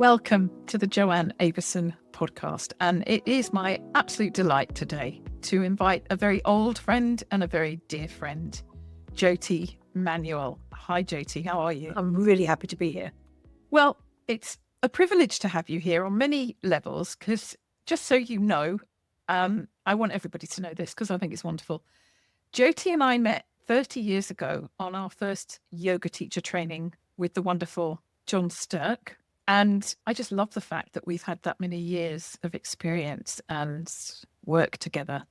Welcome to the Joanne Avison podcast. And it is my absolute delight today to invite a very old friend and a very dear friend, Jyoti Manuel. Hi, Jyoti. How are you? I'm really happy to be here. Well, it's a privilege to have you here on many levels because just so you know, I want everybody to know this because I think it's wonderful. Jyoti and I met 30 years ago on our first yoga teacher training with the wonderful John Sturck. And I just love the fact that we've had that many years of experience and work together.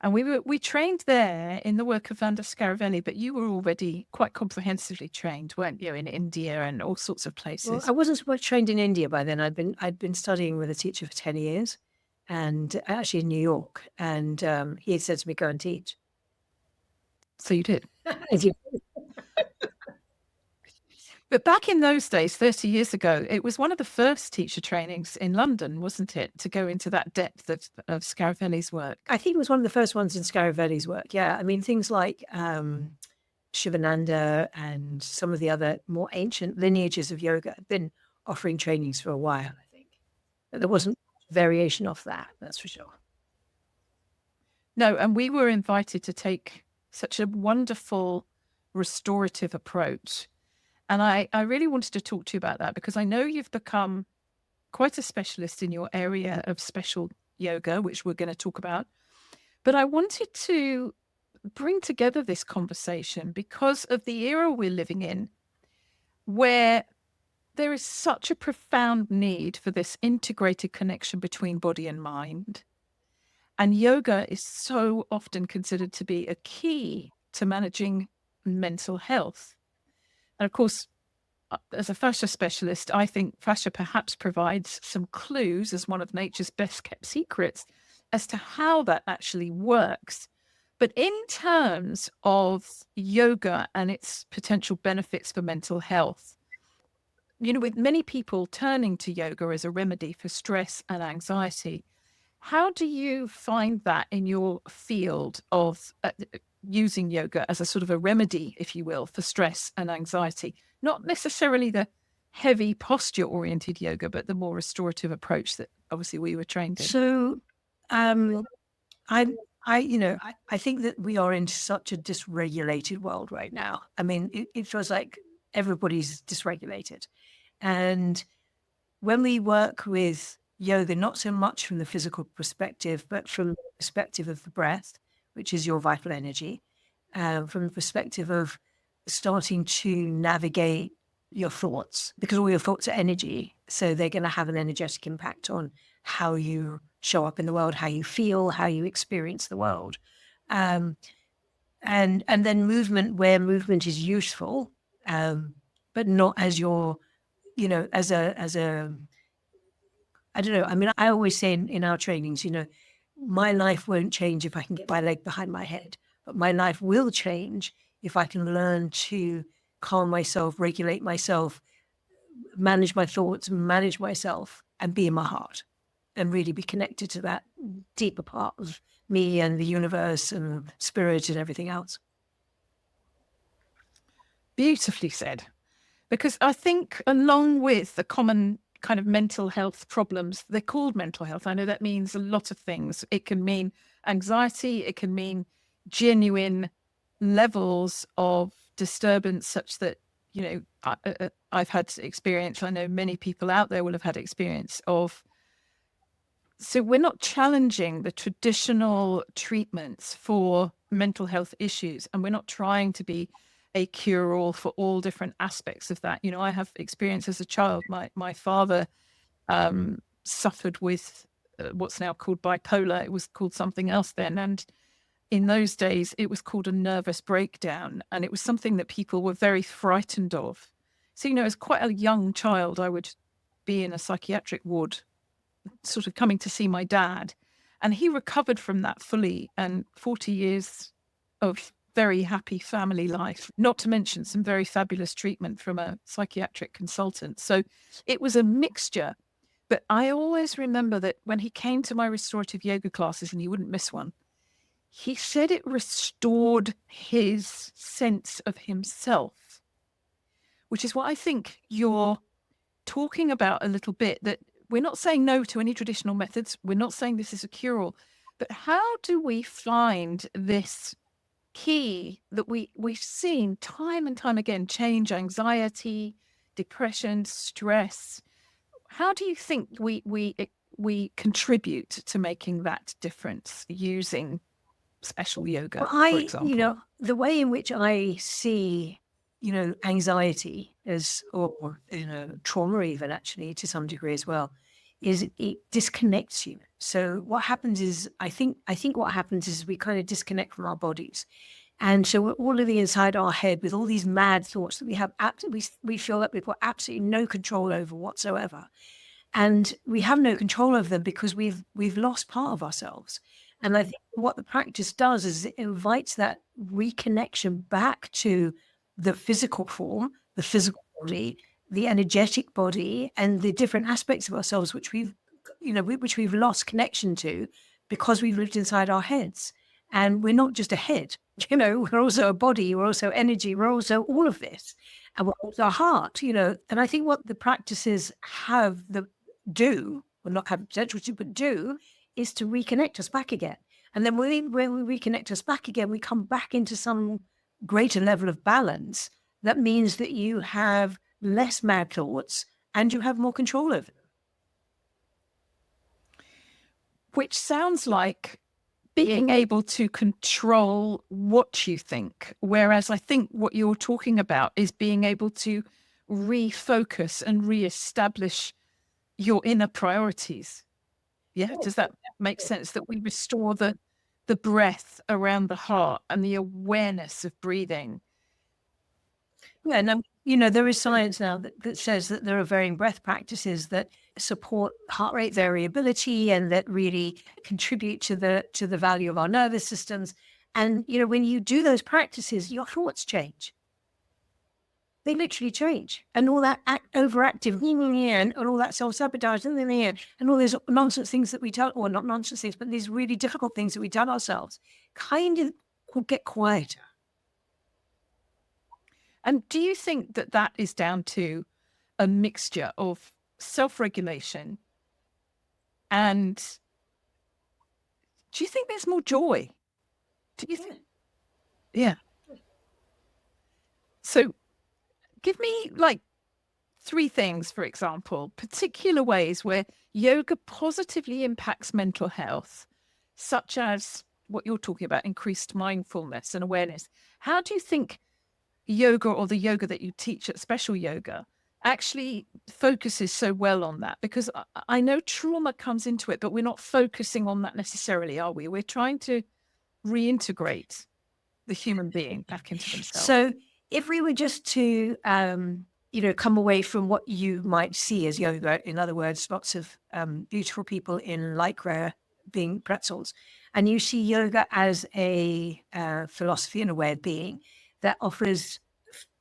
And we trained there in the work of Vanda Scaravelli, but you were already quite comprehensively trained, weren't you, in India and all sorts of places? Well, I wasn't so much trained in India by then. I'd been studying with a teacher for 10 years and actually in New York. And he had said to me, go and teach. So you did. But back in those days, 30 years ago, it was one of the first teacher trainings in London, wasn't it, to go into that depth of Scaravelli's work? I think it was one of the first ones in Scaravelli's work, yeah. I mean, things like Shivananda and some of the other more ancient lineages of yoga have been offering trainings for a while, I think. But there wasn't variation off that, that's for sure. No, and we were invited to take such a wonderful restorative approach. And I really wanted to talk to you about that because I know you've become quite a specialist in your area of special yoga, which we're going to talk about. But I wanted to bring together this conversation because of the era we're living in, where there is such a profound need for this integrated connection between body and mind. And yoga is so often considered to be a key to managing mental health. And of course, as a fascia specialist, I think fascia perhaps provides some clues as one of nature's best kept secrets as to how that actually works. But in terms of yoga and its potential benefits for mental health, you know, with many people turning to yoga as a remedy for stress and anxiety, how do you find that in your field of using yoga as a sort of a remedy, if you will, for stress and anxiety? Not necessarily the heavy posture-oriented yoga, but the more restorative approach that obviously we were trained in. So, I think that we are in such a dysregulated world right now. I mean, it feels like everybody's dysregulated. And when we work with yoga, not so much from the physical perspective, but from the perspective of the breath, which is your vital energy, from the perspective of starting to navigate your thoughts, because all your thoughts are energy. So they're going to have an energetic impact on how you show up in the world, how you feel, how you experience the world. And then movement, where movement is useful, but not as your, you know, as a I don't know. I mean, I always say in our trainings, you know, my life won't change if I can get my leg behind my head, but my life will change if I can learn to calm myself, regulate myself, manage my thoughts, manage myself, and be in my heart and really be connected to that deeper part of me and the universe and spirit and everything else. Beautifully said. Because I think along with the common kind of mental health problems, they're called mental health. I know that means a lot of things. It can mean anxiety. It can mean genuine levels of disturbance such that, you know, I've had experience. I know many people out there will have had experience of. So we're not challenging the traditional treatments for mental health issues, and we're not trying to be a cure-all for all different aspects of that. You know, I have experience as a child. My father suffered with what's now called bipolar. It was called something else then. And in those days, it was called a nervous breakdown. And it was something that people were very frightened of. So, you know, as quite a young child, I would be in a psychiatric ward, sort of coming to see my dad. And he recovered from that fully, and 40 years of very happy family life, not to mention some very fabulous treatment from a psychiatric consultant. So it was a mixture. But I always remember that when he came to my restorative yoga classes, and he wouldn't miss one, he said it restored his sense of himself, which is what I think your talking about a little bit that we're not saying no to any traditional methods. We're not saying this is a cure-all, but how do we find this key that we've seen time and time again change anxiety, depression, stress? How do you think we contribute to making that difference using special yoga, Well, for you example? know, the way in which I see, anxiety as, or, trauma even actually to some degree as well, is it disconnects you. So what happens is, I think what happens is we kind of disconnect from our bodies. And so we're all living inside our head with all these mad thoughts that we have, we feel that we've got absolutely no control over whatsoever. And we have no control over them because we've lost part of ourselves. And I think what the practice does is it invites that reconnection back to the physical form, the physical body, the energetic body, and the different aspects of ourselves which which we've lost connection to because we've lived inside our heads. And we're not just a head, we're also a body, we're also energy, we're also all of this. And we're also a heart, And I think what the practices do, or not have the potential to, but do, is to reconnect us back again. And then when we reconnect us back again, we come back into some greater level of balance. That means that you have less mad thoughts and you have more control over them. Which sounds like being able to control what you think. Whereas I think what you're talking about is being able to refocus and reestablish your inner priorities. Yeah. Does that make sense? That we restore the breath around the heart and the awareness of breathing. Yeah, and there is science now that says that there are varying breath practices that support heart rate variability and that really contribute to the value of our nervous systems. And when you do those practices, your thoughts change. They literally change, and all that overactive and all that self-sabotage and all those nonsense things that we tell, or not nonsense things, but these really difficult things that we tell ourselves, kind of will get quieter. And do you think that that is down to a mixture of self-regulation and do you think there's more joy? Do you think? Yeah. So give me like 3 things, for example, particular ways where yoga positively impacts mental health, such as what you're talking about, increased mindfulness and awareness. How do you think yoga or the yoga that you teach at Special Yoga actually focuses so well on that? Because I know trauma comes into it, but we're not focusing on that necessarily, are we? We're trying to reintegrate the human being back into themselves. So if we were just to, come away from what you might see as yoga, in other words, lots of beautiful people in lycra being pretzels, and you see yoga as a philosophy and a way of being that offers,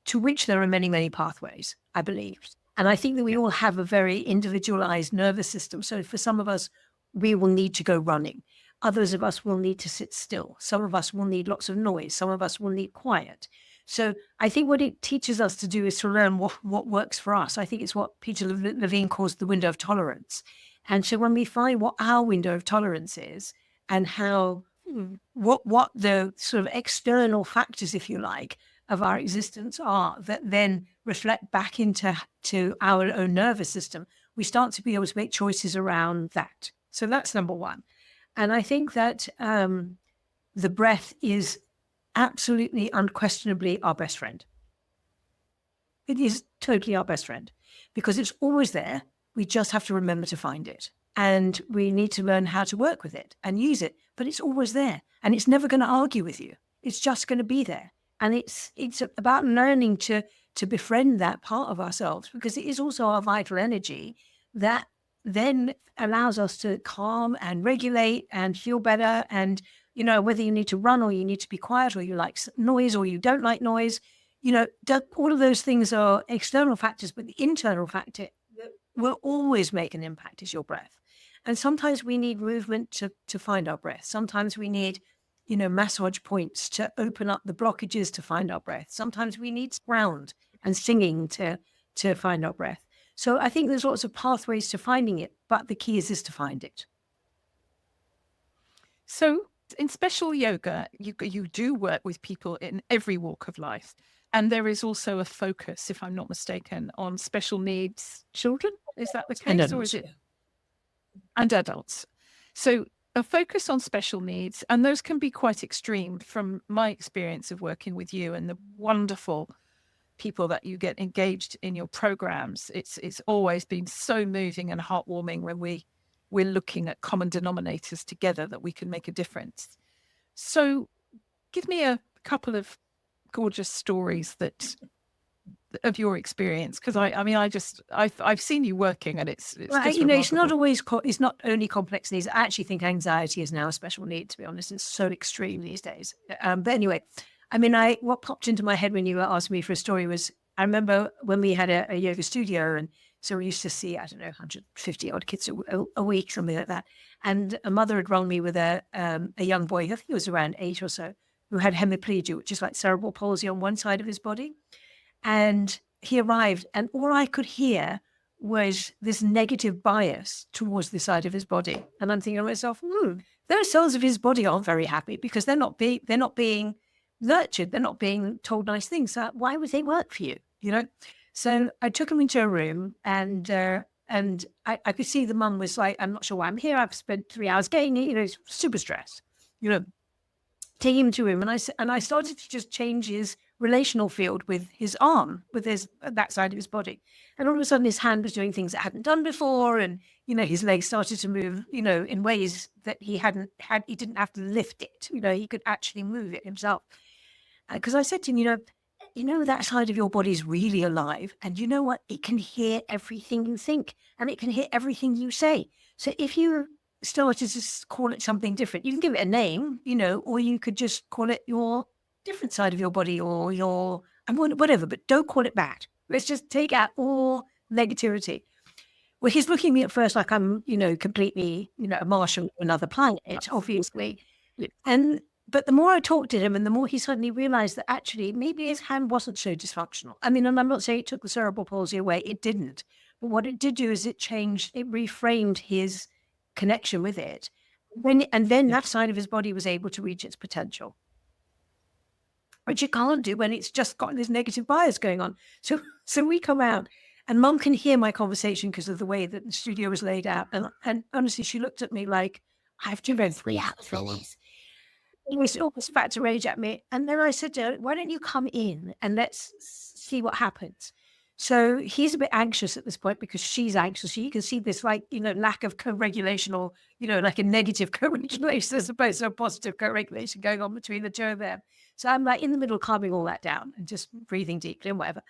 to which there are many, many pathways, I believe. And I think that we all have a very individualized nervous system. So for some of us, we will need to go running. Others of us will need to sit still. Some of us will need lots of noise. Some of us will need quiet. So I think what it teaches us to do is to learn what works for us. I think it's what Peter Levine calls the window of tolerance. And so when we find what our window of tolerance is and how what the sort of external factors, if you like, of our existence are that then reflect back into our own nervous system, we start to be able to make choices around that. So that's number one. And I think that the breath is absolutely, unquestionably our best friend. It is totally our best friend because it's always there. We just have to remember to find it. And we need to learn how to work with it and use it. But it's always there. And it's never going to argue with you. It's just going to be there. And it's about learning to befriend that part of ourselves, because it is also our vital energy that then allows us to calm and regulate and feel better. And, whether you need to run or you need to be quiet or you like noise or you don't like noise, all of those things are external factors, but the internal factor that will always make an impact is your breath. And sometimes we need movement to find our breath. Sometimes we need, massage points to open up the blockages to find our breath. Sometimes we need sound and singing to find our breath. So I think there's lots of pathways to finding it, but the key is to find it. So in special yoga, you do work with people in every walk of life. And there is also a focus, if I'm not mistaken, on special needs children. Is that the And case? Or adults, is it? yeah. And adults. So a focus on special needs, and those can be quite extreme from my experience of working with you and the wonderful people that you get engaged in your programs. It's always been so moving and heartwarming when we're looking at common denominators together that we can make a difference. So give me a couple of gorgeous stories that of your experience, because I've seen you working, and it's Well, just it's not remarkable. always, it's not only complex needs. I actually think anxiety is now a special need, to be honest. It's so extreme these days. But anyway, what popped into my head when you were asking me for a story was, I remember when we had a yoga studio, and so we used to see, I don't know, 150 odd kids a week, something like that. And a mother had rung me with a young boy, I think he was around 8 or so, who had hemiplegia, which is like cerebral palsy on one side of his body. And he arrived, and all I could hear was this negative bias towards the side of his body. And I'm thinking to myself, those cells of his body aren't very happy because they're not being nurtured. They're not being told nice things. So why would they work for you? You know? So I took him into a room, and I could see the mum was like, I'm not sure why I'm here. I've spent 3 hours getting it, super stressed, take him to him. And I started to just change his relational field with his arm, with that side of his body. And all of a sudden his hand was doing things it hadn't done before. And, his legs started to move, in ways that he didn't have to lift it. He could actually move it himself. Because I said to him, that side of your body is really alive. And you know what? It can hear everything you think, and it can hear everything you say. So if you started to call it something different, you can give it a name, or you could just call it your different side of your body, or your, and whatever, but don't call it bad. Let's just take out all negativity. Well, he's looking at me at first like I'm, completely, a Martian from another planet, obviously. But the more I talked to him, and the more he suddenly realized that actually maybe his hand wasn't so dysfunctional. And I'm not saying it took the cerebral palsy away. It didn't. But what it did do is it reframed his connection with it. And then that side of his body was able to reach its potential, which you can't do when it's just got this negative bias going on. So we come out, and Mum can hear my conversation because of the way that the studio was laid out. And honestly, she looked at me like, I have to run 3 hours for this. He was almost about to rage at me. And then I said to her, why don't you come in and let's see what happens? So he's a bit anxious at this point because she's anxious. So you can see this lack of co-regulation, or, like a negative co-regulation as opposed to a positive co-regulation going on between the two of them. So I'm like in the middle, calming all that down and just breathing deeply and whatever.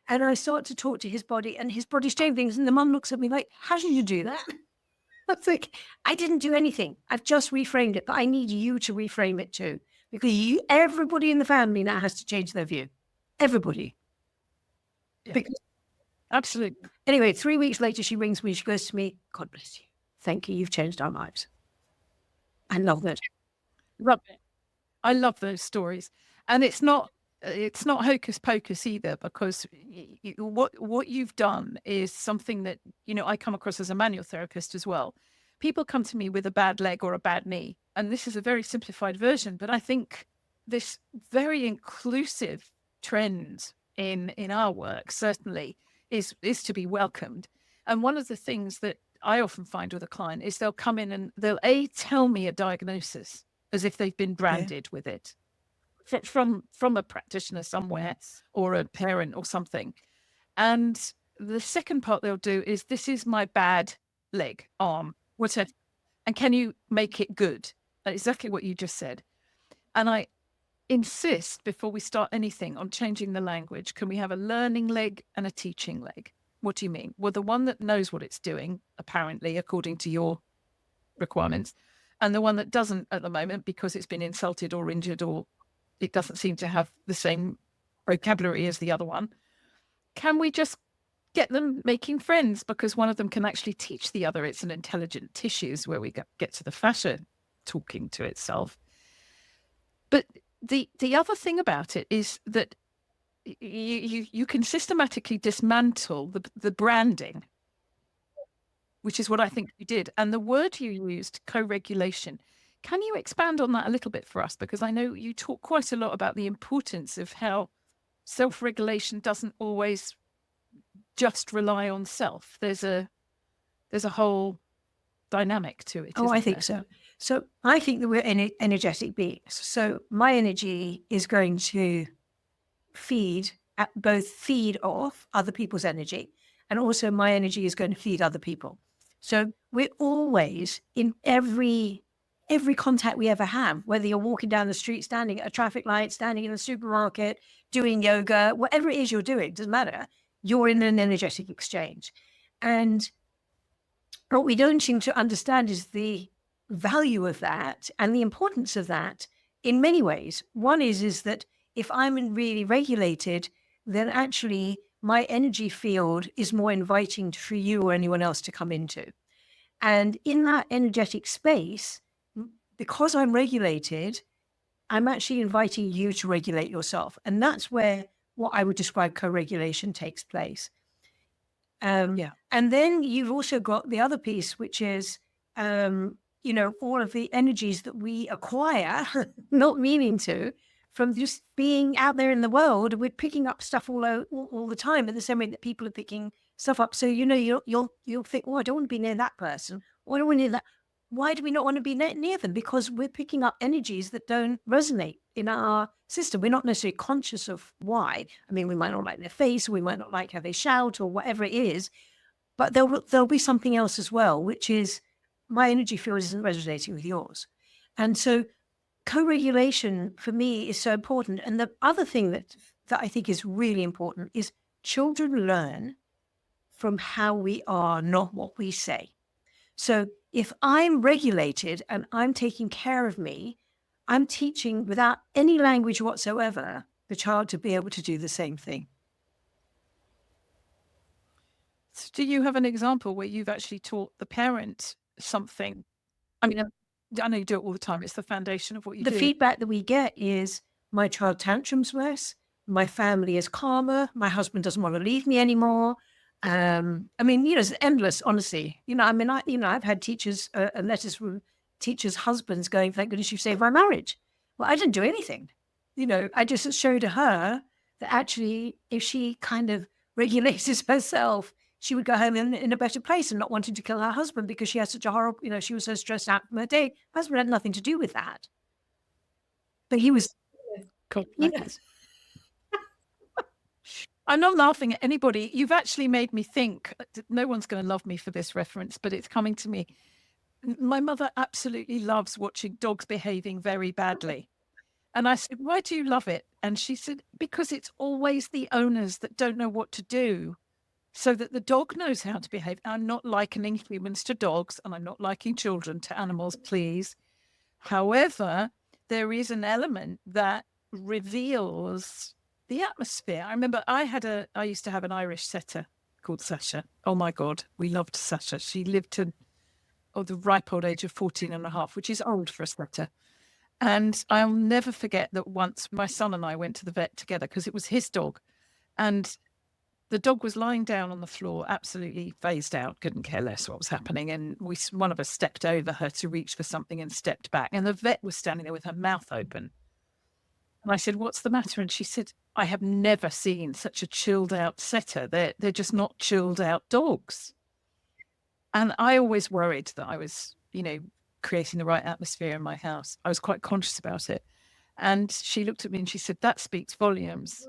And I start to talk to his body, and his body's doing things. And the mum looks at me like, how did you do that? I think I didn't do anything. I've just reframed it, but I need you to reframe it too, because everybody in the family now has to change their view. Everybody. Yeah. Because, absolutely. Anyway, 3 weeks later, she rings me. She goes to me, God bless you. Thank you. You've changed our lives. I love that. Love it. I love those stories. And it's not hocus pocus either, because what you've done is something that, I come across as a manual therapist as well. People come to me with a bad leg or a bad knee, and this is a very simplified version, but I think this very inclusive trend in our work certainly is to be welcomed. And one of the things that I often find with a client is they'll come in and they'll tell me a diagnosis as if they've been branded with it from a practitioner somewhere or a parent or something. And the second part they'll do is, this is my bad leg, arm, whatever. And can you make it good? Exactly what you just said. And I insist before we start anything on changing the language. Can we have a learning leg and a teaching leg? What do you mean? Well, the one that knows what it's doing, apparently, according to your requirements, and the one that doesn't at the moment because it's been insulted or injured, or it doesn't seem to have the same vocabulary as the other one. Can we just get them making friends, because one of them can actually teach the other? It's an intelligent tissues where we get to the fascia talking to itself. But the other thing about it is that you can systematically dismantle the branding, which is what I think you did. And the word you used, co-regulation. Can you expand on that a little bit for us? Because I know you talk quite a lot about the importance of how self-regulation doesn't always just rely on self. There's a whole dynamic to it. Oh, I Isn't think there? so. So I think that we're energetic beings. So my energy is going to feed off other people's energy, and also my energy is going to feed other people. So we're always in every contact we ever have, whether you're walking down the street, standing at a traffic light, standing in the supermarket, doing yoga, whatever it is you're doing, doesn't matter. You're in an energetic exchange. And what we don't seem to understand is the value of that and the importance of that in many ways. One is that if I'm really regulated, then actually my energy field is more inviting for you or anyone else to come into. And in that energetic space, because I'm regulated, I'm actually inviting you to regulate yourself. And that's where what I would describe co-regulation takes place. Yeah. And then you've also got the other piece, which is, all of the energies that we acquire, not meaning to, from just being out there in the world. We're picking up stuff all the time, in the same way that people are picking stuff up. So you'll think, oh, I don't want to be near that person. Or I don't want to near that. Why do we not want to be near them? Because we're picking up energies that don't resonate in our system. We're not necessarily conscious of why. I mean, we might not like their face, or we might not like how they shout, or whatever it is. But there'll be something else as well, which is my energy field isn't resonating with yours. And so co-regulation for me is so important. And the other thing that I think is really important is children learn from how we are, not what we say. So if I'm regulated and I'm taking care of me, I'm teaching without any language whatsoever the child to be able to do the same thing. So do you have an example where you've actually taught the parent something? I mean, I know you do it all the time. It's the foundation of what you do. The feedback that we get is my child tantrums less, my family is calmer, my husband doesn't want to leave me anymore. It's endless, honestly. I've had teachers and letters from teachers' husbands going, "Thank goodness you saved my marriage." Well, I didn't do anything. I just showed her that actually, if she kind of regulated herself, she would go home in a better place and not wanting to kill her husband because she had such a horrible, she was so stressed out from her day. Her husband had nothing to do with that. But he was, God, you know, I'm not laughing at anybody. You've actually made me think. No one's going to love me for this reference, but it's coming to me. My mother absolutely loves watching dogs behaving very badly. And I said, "Why do you love it?" And she said, "Because it's always the owners that don't know what to do so that the dog knows how to behave." I'm not likening humans to dogs, and I'm not likening children to animals, please. However, there is an element that reveals the atmosphere. I remember I used to have an Irish setter called Sasha. Oh my God, we loved Sasha. She lived to the ripe old age of 14 and a half, which is old for a setter. And I'll never forget that once my son and I went to the vet together because it was his dog. And the dog was lying down on the floor, absolutely phased out, couldn't care less what was happening. And one of us stepped over her to reach for something and stepped back. And the vet was standing there with her mouth open. And I said, "What's the matter?" And she said, "I have never seen such a chilled out setter. They're just not chilled out dogs." And I always worried that I was, creating the right atmosphere in my house. I was quite conscious about it. And she looked at me and she said, "That speaks volumes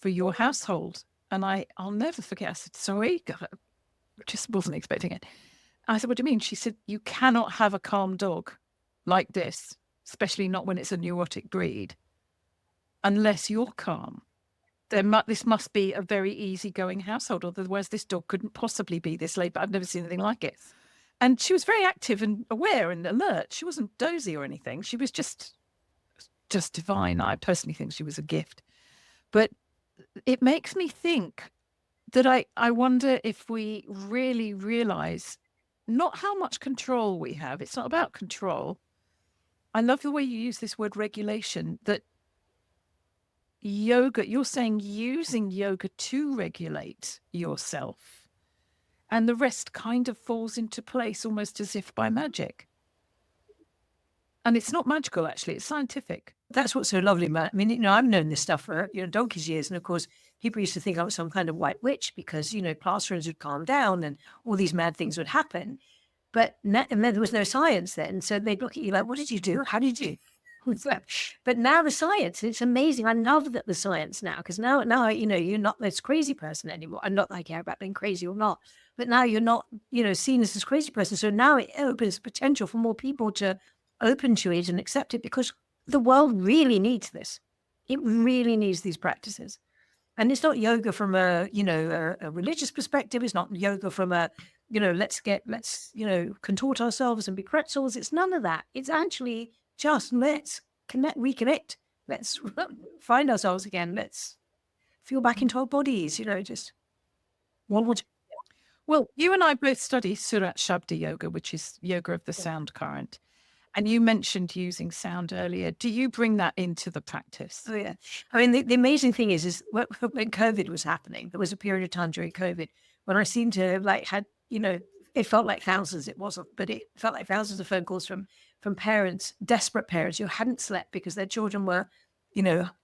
for your household." And I'll never forget. I said, "Sorry, God, I just wasn't expecting it." I said, "What do you mean?" She said, "You cannot have a calm dog like this, especially not when it's a neurotic breed, unless you're calm. This must be a very easygoing household, otherwise this dog couldn't possibly be this late, but I've never seen anything like it." And she was very active and aware and alert. She wasn't dozy or anything. She was just divine. I personally think she was a gift. But it makes me think that I wonder if we really realize not how much control we have. It's not about control. I love the way you use this word regulation, that yoga, you're saying using yoga to regulate yourself, and the rest kind of falls into place almost as if by magic. And it's not magical, actually, it's scientific. That's what's so lovely about it. I mean, I've known this stuff for, donkey's years. And of course, people used to think I was some kind of white witch because, classrooms would calm down and all these mad things would happen. But and there was no science then. So they'd look at you like, what did you do? How did you? But now the science, it's amazing. I love that the science now, because now, you're not this crazy person anymore. And not that I care about being crazy or not, but now you're not, seen as this crazy person. So now it opens potential for more people to open to it and accept it, because the world really needs this. It really needs these practices. And it's not yoga from a religious perspective. It's not yoga from a, let's contort ourselves and be pretzels. It's none of that. It's actually just let's reconnect. Let's find ourselves again. Let's feel back into our bodies, just one more. Well, you and I both study Surat Shabda Yoga, which is yoga of the sound current. And you mentioned using sound earlier. Do you bring that into the practice? Oh, yeah. I mean, the amazing thing is when COVID was happening, there was a period of time during COVID when I seemed to have had, it felt like thousands, it wasn't, but it felt like thousands of phone calls from parents, desperate parents who hadn't slept because their children were,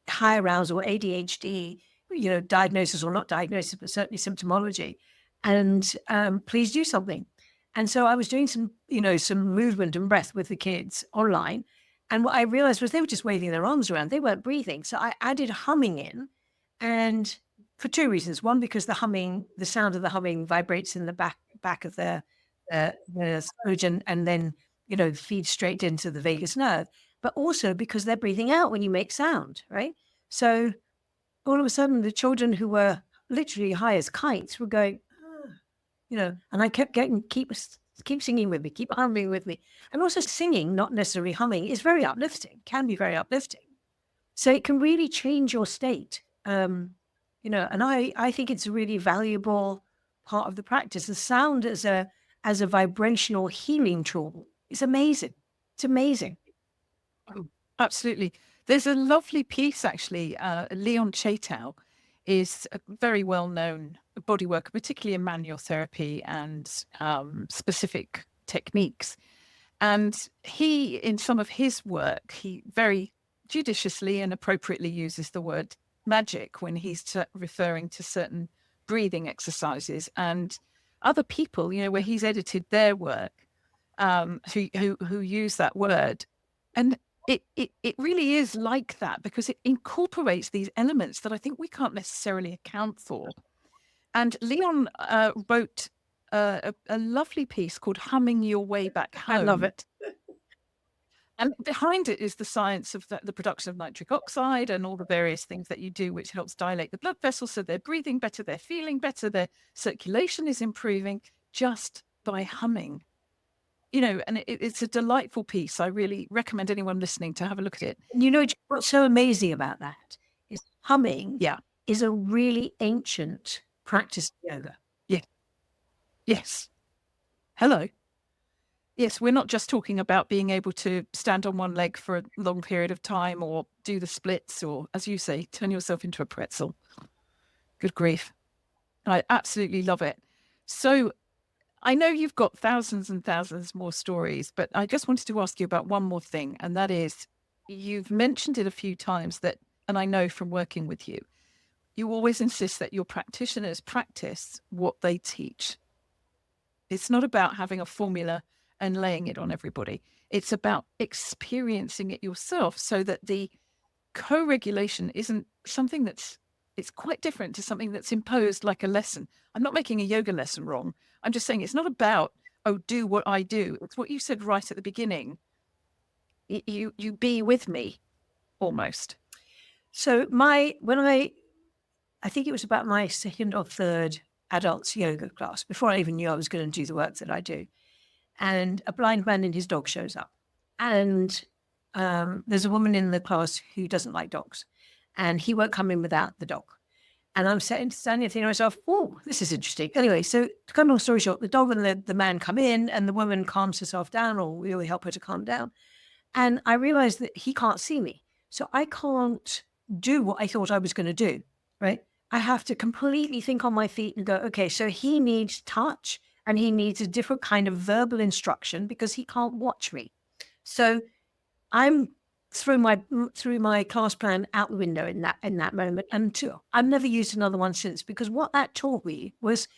high arousal, ADHD, diagnosis or not diagnosis, but certainly symptomology. And please do something. And so I was doing some movement and breath with the kids online. And what I realized was they were just waving their arms around. They weren't breathing. So I added humming in, and for two reasons. One, because the sound of the humming vibrates in the back of the scrotum and then, feeds straight into the vagus nerve. But also because they're breathing out when you make sound, right? So all of a sudden, the children who were literally high as kites were going, and I kept keep singing with me, keep humming with me. And also singing, not necessarily humming, is very uplifting, can be very uplifting. So it can really change your state. And I think it's a really valuable part of the practice. The sound as a vibrational healing tool is amazing. It's amazing. Oh, absolutely. There's a lovely piece, actually. Leon Chaitow is a very well-known body worker, particularly in manual therapy and specific techniques. And he, in some of his work, he very judiciously and appropriately uses the word magic when he's referring to certain breathing exercises. And other people, where he's edited their work, who use that word. And it really is like that, because it incorporates these elements that I think we can't necessarily account for. And Leon wrote a lovely piece called Humming Your Way Back Home. I love it. And behind it is the science of the production of nitric oxide and all the various things that you do, which helps dilate the blood vessels. So they're breathing better, they're feeling better, their circulation is improving just by humming. And it's a delightful piece. I really recommend anyone listening to have a look at it. What's so amazing about that is humming is a really ancient practice of yoga. Yeah. Yes. Hello. Yes, we're not just talking about being able to stand on one leg for a long period of time or do the splits or, as you say, turn yourself into a pretzel. Good grief. I absolutely love it. So I know you've got thousands and thousands more stories, but I just wanted to ask you about one more thing. And that is, you've mentioned it a few times that, and I know from working with you, you always insist that your practitioners practice what they teach. It's not about having a formula and laying it on everybody. It's about experiencing it yourself, so that the co-regulation isn't something it's quite different to something that's imposed like a lesson. I'm not making a yoga lesson wrong. I'm just saying it's not about, do what I do. It's what you said right at the beginning. You be with me, almost. So I think it was about my second or third adults yoga class, before I even knew I was going to do the work that I do. And a blind man and his dog shows up. And there's a woman in the class who doesn't like dogs. And he won't come in without the dog. And I'm standing there thinking to myself, oh, this is interesting. Anyway, so to cut a long story short, the dog and the man come in, and the woman calms herself down, or we help her to calm down. And I realized that he can't see me. So I can't do what I thought I was going to do, right? I have to completely think on my feet and go, okay, so he needs touch and he needs a different kind of verbal instruction because he can't watch me. So I'm threw my class plan out the window in that moment. And I've never used another one since, because what that taught me was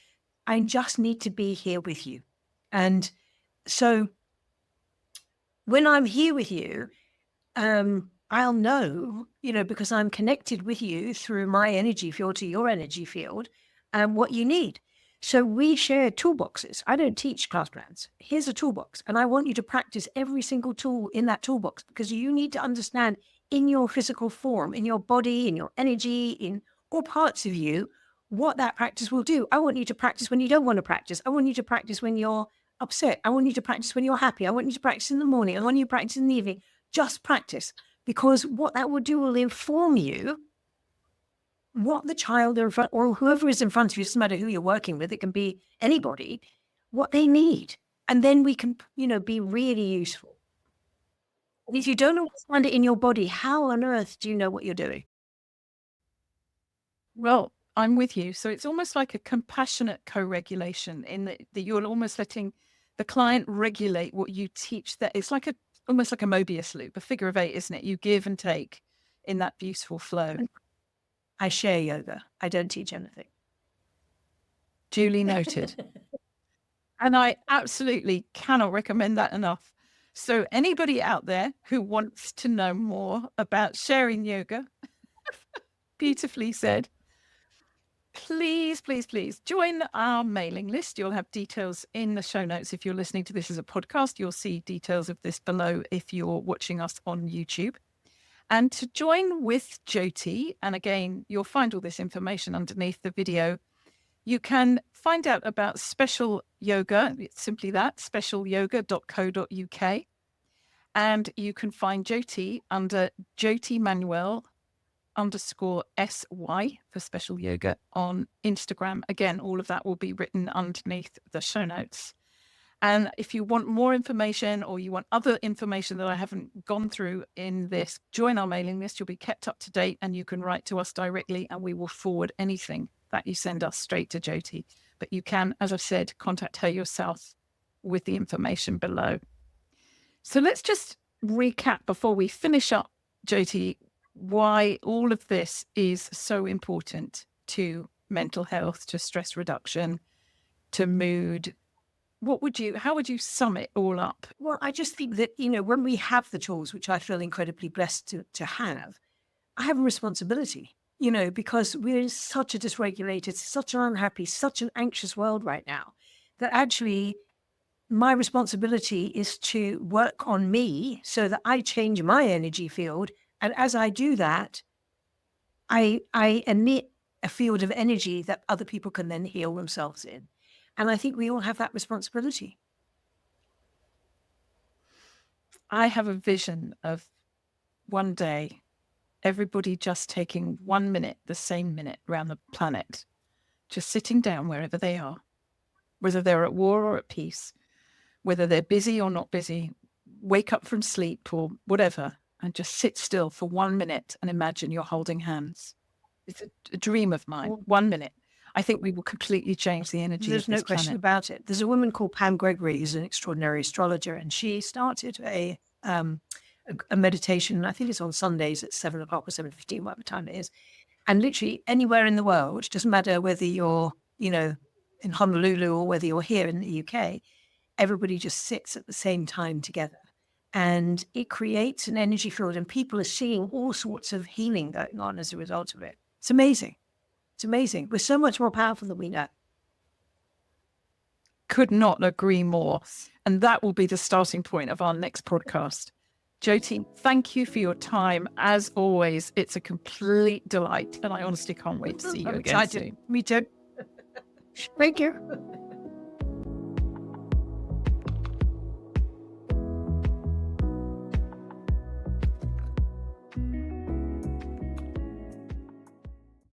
I just need to be here with you. And so when I'm here with you, I'll know, because I'm connected with you through my energy field to your energy field, what you need. So we share toolboxes. I don't teach class plans. Here's a toolbox. And I want you to practice every single tool in that toolbox, because you need to understand in your physical form, in your body, in your energy, in all parts of you, what that practice will do. I want you to practice when you don't want to practice. I want you to practice when you're upset. I want you to practice when you're happy. I want you to practice in the morning. I want you to practice in the evening. Just practice, because what that will do will inform you what the child in front, or whoever is in front of you, doesn't matter who you're working with, it can be anybody, what they need. And then we can, be really useful. And if you don't understand it in your body, how on earth do you know what you're doing? Well, I'm with you. So it's almost like a compassionate co-regulation in that you're almost letting the client regulate what you teach. That it's like almost like a Mobius loop, a figure of 8, isn't it? You give and take in that beautiful flow. I share yoga. I don't teach anything. Duly noted. And I absolutely cannot recommend that enough. So anybody out there who wants to know more about sharing yoga, beautifully said, please, please, please join our mailing list. You'll have details in the show notes. If you're listening to this as a podcast, you'll see details of this below if you're watching us on YouTube. And to join with Jyoti, and again, you'll find all this information underneath the video, you can find out about special yoga. It's simply that, specialyoga.co.uk. And you can find Jyoti under Jyoti Manuel _SY for special yoga on Instagram. Again, all of that will be written underneath the show notes. And if you want more information, or you want other information that I haven't gone through in this, join our mailing list. You'll be kept up to date, and you can write to us directly, and we will forward anything that you send us straight to Jyoti. But you can, as I've said, contact her yourself with the information below. So let's just recap before we finish up, Jyoti, why all of this is so important to mental health, to stress reduction, to mood. How would you sum it all up? Well, I just think that, when we have the tools, which I feel incredibly blessed to have, I have a responsibility, because we're in such a dysregulated, such an unhappy, such an anxious world right now, that actually my responsibility is to work on me so that I change my energy field. And as I do that, I emit a field of energy that other people can then heal themselves in. And I think we all have that responsibility. I have a vision of one day, everybody just taking 1 minute, the same minute around the planet, just sitting down wherever they are, whether they're at war or at peace, whether they're busy or not busy, wake up from sleep or whatever, and just sit still for 1 minute and imagine you're holding hands. It's a dream of mine. 1 minute. I think we will completely change the energy There's of this no question planet. about it. There's a woman called Pam Gregory who's an extraordinary astrologer, and she started a meditation. I think it's on Sundays at 7 o'clock or 7:15, whatever time it is. And literally anywhere in the world, doesn't matter whether you're, in Honolulu or whether you're here in the UK, everybody just sits at the same time together. And it creates an energy field, and people are seeing all sorts of healing going on as a result of it. It's amazing. It's amazing. We're so much more powerful than we know. Could not agree more. And that will be the starting point of our next podcast. Jyoti, thank you for your time. As always, it's a complete delight. And I honestly can't wait to see you again soon. Me too. Thank you.